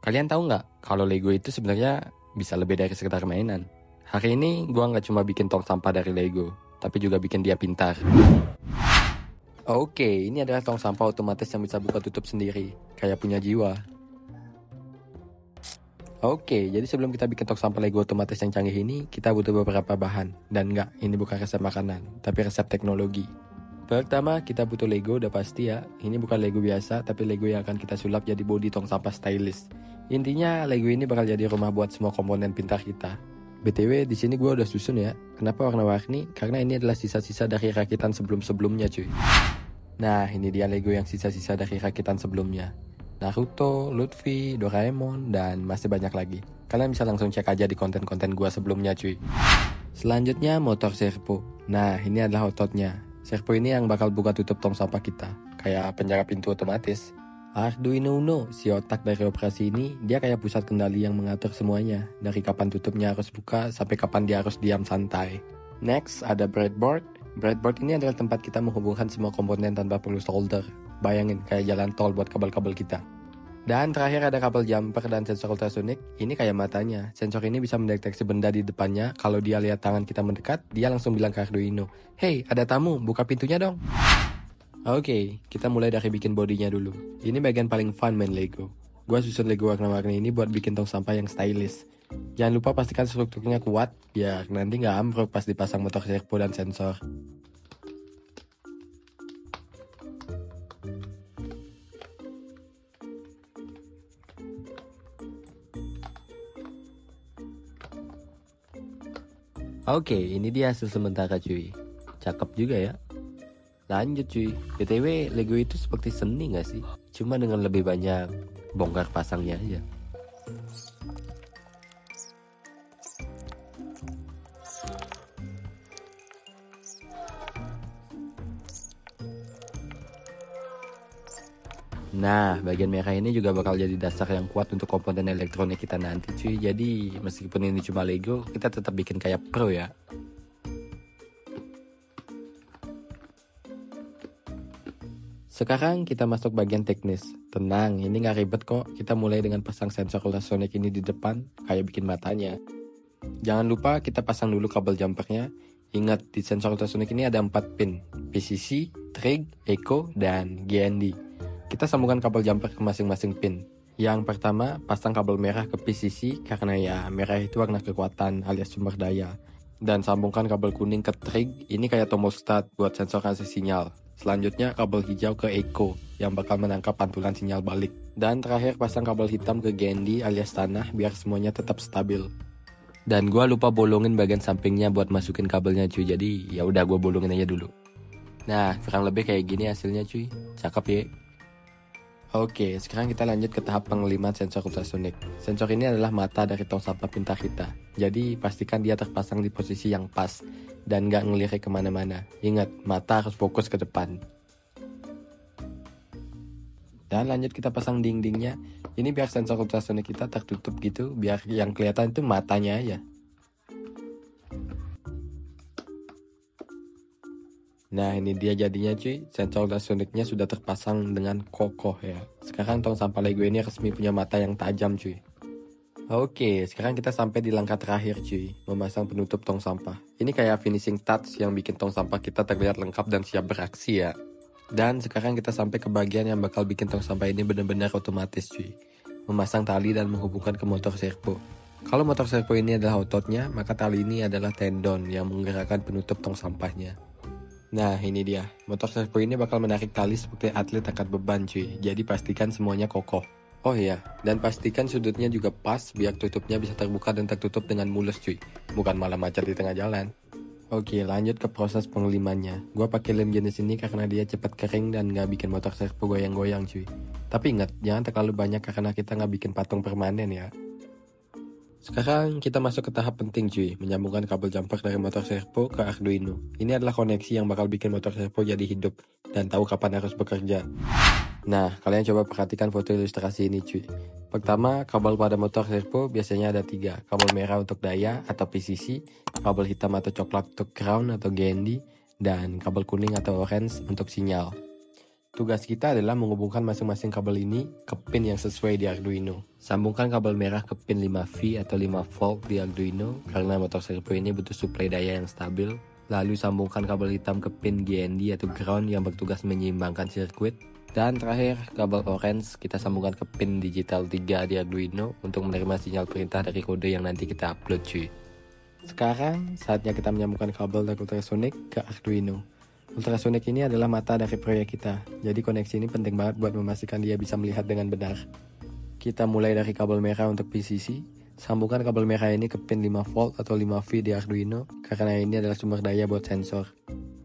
Kalian tahu nggak kalau Lego itu sebenarnya bisa lebih dari sekedar mainan? Hari ini gua nggak cuma bikin tong sampah dari Lego, tapi juga bikin dia pintar. Oke, ini adalah tong sampah otomatis yang bisa buka tutup sendiri, kayak punya jiwa. Oke, jadi sebelum kita bikin tong sampah Lego otomatis yang canggih ini, kita butuh beberapa bahan. Dan enggak, ini bukan resep makanan, tapi resep teknologi. Pertama, kita butuh Lego, udah pasti ya. Ini bukan Lego biasa, tapi Lego yang akan kita sulap jadi bodi tong sampah stylish. Intinya, Lego ini bakal jadi rumah buat semua komponen pintar kita. BTW, di sini gue udah susun ya. Kenapa warna-warni? Karena ini adalah sisa-sisa dari rakitan sebelum-sebelumnya cuy. Nah, ini dia Lego yang sisa-sisa dari rakitan sebelumnya. Naruto, Luffy, Doraemon, dan masih banyak lagi. Kalian bisa langsung cek aja di konten-konten gua sebelumnya cuy. Selanjutnya motor servo. Nah, ini adalah ototnya. Servo ini yang bakal buka tutup tong sampah kita, kayak penjaga pintu otomatis. Arduino Uno, si otak dari operasi ini, dia kayak pusat kendali yang mengatur semuanya. Dari kapan tutupnya harus buka, sampai kapan dia harus diam santai. Next, ada breadboard. Breadboard ini adalah tempat kita menghubungkan semua komponen tanpa perlu solder. Bayangin kayak jalan tol buat kabel-kabel kita. Dan terakhir ada kabel jumper dan sensor ultrasonik. Ini kayak matanya. Sensor ini bisa mendeteksi benda di depannya. Kalau dia lihat tangan kita mendekat, dia langsung bilang ke Arduino, "Hey, ada tamu, buka pintunya dong." Oke, kita mulai dari bikin bodinya dulu. Ini bagian paling fun main Lego. Gua susun Lego warna-warni ini buat bikin tong sampah yang stylish. Jangan lupa pastikan strukturnya kuat, biar nanti nggak ambruk pas dipasang motor servo dan sensor. Oke, ini dia hasil sementara cuy. Cakep juga ya. Lanjut cuy. BTW, Lego itu seperti seni gak sih? Cuma dengan lebih banyak bongkar pasangnya aja. Nah, bagian merah ini juga bakal jadi dasar yang kuat untuk komponen elektronik kita nanti cuy. Jadi, meskipun ini cuma Lego, kita tetap bikin kayak pro ya. Sekarang kita masuk bagian teknis. Tenang, ini nggak ribet kok. Kita mulai dengan pasang sensor ultrasonik ini di depan, kayak bikin matanya. Jangan lupa kita pasang dulu kabel jumpernya. Ingat, di sensor ultrasonik ini ada 4 pin. PCC, Trig, Echo, dan GND. Kita sambungkan kabel jumper ke masing-masing pin. Yang pertama, pasang kabel merah ke PCC karena ya merah itu warna kekuatan alias sumber daya. Dan sambungkan kabel kuning ke Trig, ini kayak tombol start buat sensor kasih sinyal. Selanjutnya kabel hijau ke Echo yang bakal menangkap pantulan sinyal balik. Dan terakhir pasang kabel hitam ke GND alias tanah biar semuanya tetap stabil. Dan gua lupa bolongin bagian sampingnya buat masukin kabelnya cuy. Jadi ya udah gua bolongin aja dulu. Nah, kurang lebih kayak gini hasilnya cuy. Cakep ya. Oke, sekarang kita lanjut ke tahap pengeliman sensor ultrasonik. Sensor ini adalah mata dari tong sampah pintar kita. Jadi pastikan dia terpasang di posisi yang pas dan gak ngelirik kemana-mana. Ingat, mata harus fokus ke depan. Dan lanjut kita pasang dindingnya. Ini biar sensor ultrasonik kita tertutup gitu, biar yang kelihatan itu matanya aja. Nah, ini dia jadinya cuy. Sensor ultrasoniknya sudah terpasang dengan kokoh ya. Sekarang tong sampah Lego ini resmi punya mata yang tajam cuy. Oke, sekarang kita sampai di langkah terakhir cuy, memasang penutup tong sampah. Ini kayak finishing touch yang bikin tong sampah kita terlihat lengkap dan siap beraksi ya. Dan sekarang kita sampai ke bagian yang bakal bikin tong sampah ini benar-benar otomatis cuy. Memasang tali dan menghubungkan ke motor servo. Kalau motor servo ini adalah ototnya, maka tali ini adalah tendon yang menggerakkan penutup tong sampahnya. Nah, ini dia. Motor servo ini bakal menarik tali seperti atlet angkat beban cuy. Jadi pastikan semuanya kokoh. Oh iya, dan pastikan sudutnya juga pas biar tutupnya bisa terbuka dan tertutup dengan mulus cuy. Bukan malah macet di tengah jalan. Oke, lanjut ke proses pengelimannya. Gua pakai lem jenis ini karena dia cepat kering dan nggak bikin motor servo goyang-goyang cuy. Tapi ingat, jangan terlalu banyak karena kita nggak bikin patung permanen ya. Sekarang kita masuk ke tahap penting cuy, menyambungkan kabel jumper dari motor servo ke Arduino. Ini adalah koneksi yang bakal bikin motor servo jadi hidup dan tahu kapan harus bekerja. Nah, kalian coba perhatikan foto ilustrasi ini cuy. Pertama, kabel pada motor servo biasanya ada 3. Kabel merah untuk daya atau PCC, kabel hitam atau coklat untuk ground atau GND, dan kabel kuning atau orange untuk sinyal. Tugas kita adalah menghubungkan masing-masing kabel ini ke pin yang sesuai di Arduino. Sambungkan kabel merah ke pin 5V atau 5V di Arduino karena motor servo ini butuh suplai daya yang stabil. Lalu sambungkan kabel hitam ke pin GND atau ground yang bertugas menyeimbangkan sirkuit. Dan terakhir, kabel orange kita sambungkan ke pin digital 3 di Arduino untuk menerima sinyal perintah dari kode yang nanti kita upload cuy. Sekarang, saatnya kita menyambungkan kabel dari ultrasonic ke Arduino. Ultrasonic ini adalah mata dari proyek kita, jadi koneksi ini penting banget buat memastikan dia bisa melihat dengan benar. Kita mulai dari kabel merah untuk PCC, sambungkan kabel merah ini ke pin 5V atau 5V di Arduino, karena ini adalah sumber daya buat sensor.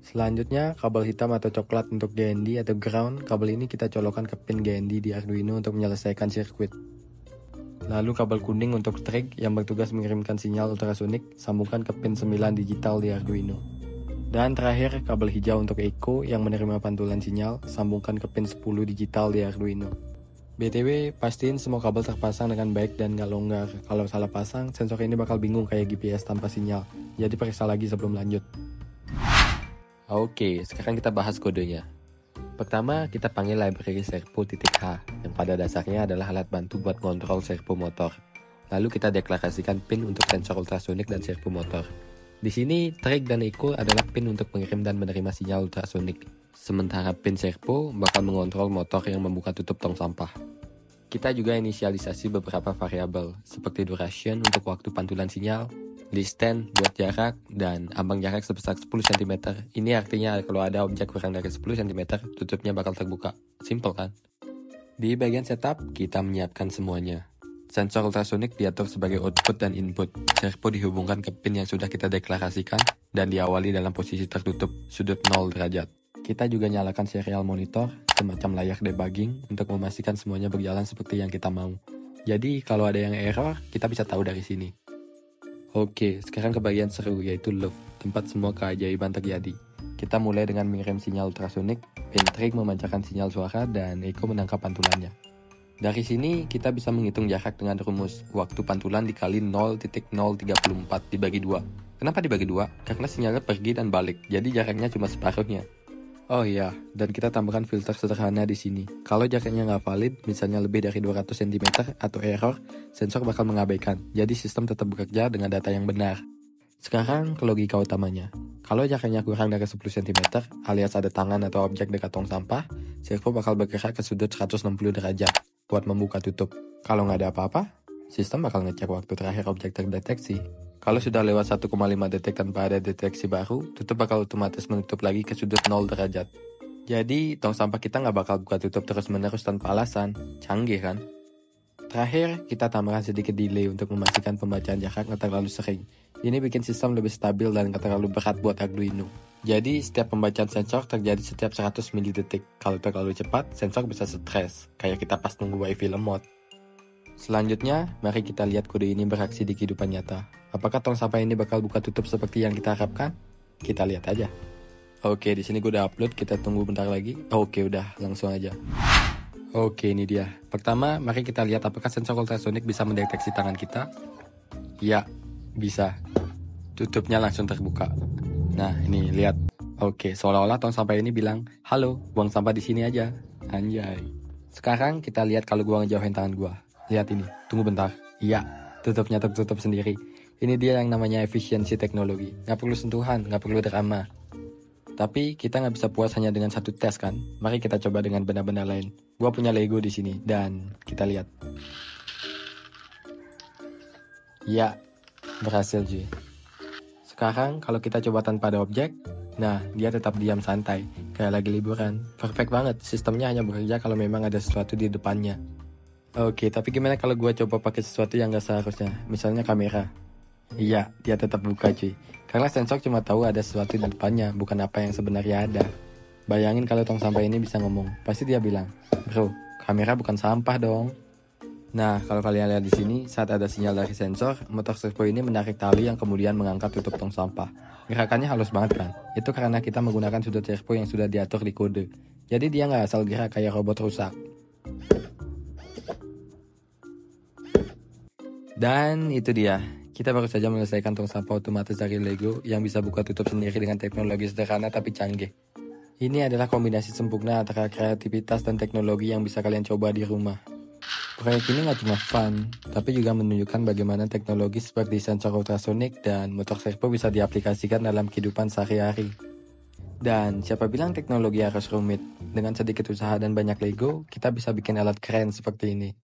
Selanjutnya, kabel hitam atau coklat untuk GND atau ground, kabel ini kita colokkan ke pin GND di Arduino untuk menyelesaikan sirkuit. Lalu kabel kuning untuk trig yang bertugas mengirimkan sinyal ultrasonik, sambungkan ke pin 9 digital di Arduino. Dan terakhir, kabel hijau untuk echo yang menerima pantulan sinyal, sambungkan ke pin 10 digital di Arduino. BTW, pastiin semua kabel terpasang dengan baik dan gak longgar. Kalau salah pasang, sensor ini bakal bingung kayak GPS tanpa sinyal, jadi periksa lagi sebelum lanjut. Oke, sekarang kita bahas kodenya. Pertama, kita panggil library servo.h, yang pada dasarnya adalah alat bantu buat ngontrol servo motor. Lalu kita deklarasikan pin untuk sensor ultrasonik dan servo motor. Di sini, trig dan echo adalah pin untuk mengirim dan menerima sinyal ultrasonik. Sementara pin servo bakal mengontrol motor yang membuka tutup tong sampah. Kita juga inisialisasi beberapa variabel, seperti duration untuk waktu pantulan sinyal, distance buat jarak, dan ambang jarak sebesar 10 cm. Ini artinya kalau ada objek kurang dari 10 cm, tutupnya bakal terbuka. Simple kan? Di bagian setup, kita menyiapkan semuanya. Sensor ultrasonik diatur sebagai output dan input. Servo dihubungkan ke pin yang sudah kita deklarasikan dan diawali dalam posisi tertutup, sudut 0 derajat. Kita juga nyalakan serial monitor, semacam layar debugging, untuk memastikan semuanya berjalan seperti yang kita mau. Jadi, kalau ada yang error, kita bisa tahu dari sini. Oke, sekarang ke bagian seru, yaitu loop, tempat semua keajaiban terjadi. Kita mulai dengan mengirim sinyal ultrasonik, pin trig memancarkan sinyal suara, dan echo menangkap pantulannya. Dari sini, kita bisa menghitung jarak dengan rumus waktu pantulan dikali 0.034 dibagi 2. Kenapa dibagi 2? Karena sinyalnya pergi dan balik, jadi jaraknya cuma separuhnya. Oh iya, dan kita tambahkan filter sederhana di sini. Kalau jaraknya nggak valid, misalnya lebih dari 200 cm atau error, sensor bakal mengabaikan, jadi sistem tetap bekerja dengan data yang benar. Sekarang ke logika utamanya. Kalau jaraknya kurang dari 10 cm, alias ada tangan atau objek dekat tong sampah, servo bakal bergerak ke sudut 160 derajat. Buat membuka tutup. Kalau nggak ada apa-apa, sistem bakal ngecek waktu terakhir objek terdeteksi. Kalau sudah lewat 1,5 detik tanpa ada deteksi baru, tutup bakal otomatis menutup lagi ke sudut 0 derajat. Jadi, tong sampah kita nggak bakal buka tutup terus-menerus tanpa alasan. Canggih kan? Terakhir, kita tambahkan sedikit delay untuk memastikan pembacaan jarak nggak terlalu sering. Ini bikin sistem lebih stabil dan nggak terlalu berat buat Arduino. Jadi, setiap pembacaan sensor terjadi setiap 100 milidetik. Kalau terlalu cepat, sensor bisa stres, kayak kita pas nunggu wifi lemot. Selanjutnya, mari kita lihat kode ini beraksi di kehidupan nyata. Apakah tong sampah ini bakal buka tutup seperti yang kita harapkan? Kita lihat aja. Oke, di sini gue udah upload, kita tunggu bentar lagi. Oke, udah, langsung aja. Oke, ini dia. Pertama, mari kita lihat apakah sensor ultrasonik bisa mendeteksi tangan kita. Ya, bisa. Tutupnya langsung terbuka. Nah, ini lihat. Oke, seolah-olah tong sampah ini bilang, "Halo, buang sampah di sini aja." Anjay. Sekarang kita lihat kalau gua ngejauhin tangan gua. Lihat ini. Tunggu bentar. Iya, tutupnya tertutup sendiri. Ini dia yang namanya efisiensi teknologi. Nggak perlu sentuhan, nggak perlu drama. Tapi kita nggak bisa puas hanya dengan satu tes kan? Mari kita coba dengan benda-benda lain. Gua punya Lego di sini dan kita lihat. Ya, berhasil cuy. Sekarang kalau kita coba tanpa ada objek, nah dia tetap diam santai, kayak lagi liburan. Perfect banget, sistemnya hanya bekerja kalau memang ada sesuatu di depannya. Oke, tapi gimana kalau gue coba pakai sesuatu yang gak seharusnya, misalnya kamera? Iya, dia tetap buka cuy, karena sensor cuma tahu ada sesuatu di depannya, bukan apa yang sebenarnya ada. Bayangin kalau tong sampah ini bisa ngomong, pasti dia bilang, "Bro, kamera bukan sampah dong." Nah, kalau kalian lihat di sini, saat ada sinyal dari sensor, motor servo ini menarik tali yang kemudian mengangkat tutup tong sampah. Gerakannya halus banget kan? Itu karena kita menggunakan sudut servo yang sudah diatur di kode. Jadi dia nggak asal gerak kayak robot rusak. Dan itu dia. Kita baru saja menyelesaikan tong sampah otomatis dari Lego yang bisa buka tutup sendiri dengan teknologi sederhana tapi canggih. Ini adalah kombinasi sempurna antara kreativitas dan teknologi yang bisa kalian coba di rumah. Proyek ini nggak cuma fun, tapi juga menunjukkan bagaimana teknologi seperti sensor ultrasonik dan motor servo bisa diaplikasikan dalam kehidupan sehari-hari. Dan siapa bilang teknologi harus rumit? Dengan sedikit usaha dan banyak Lego, kita bisa bikin alat keren seperti ini.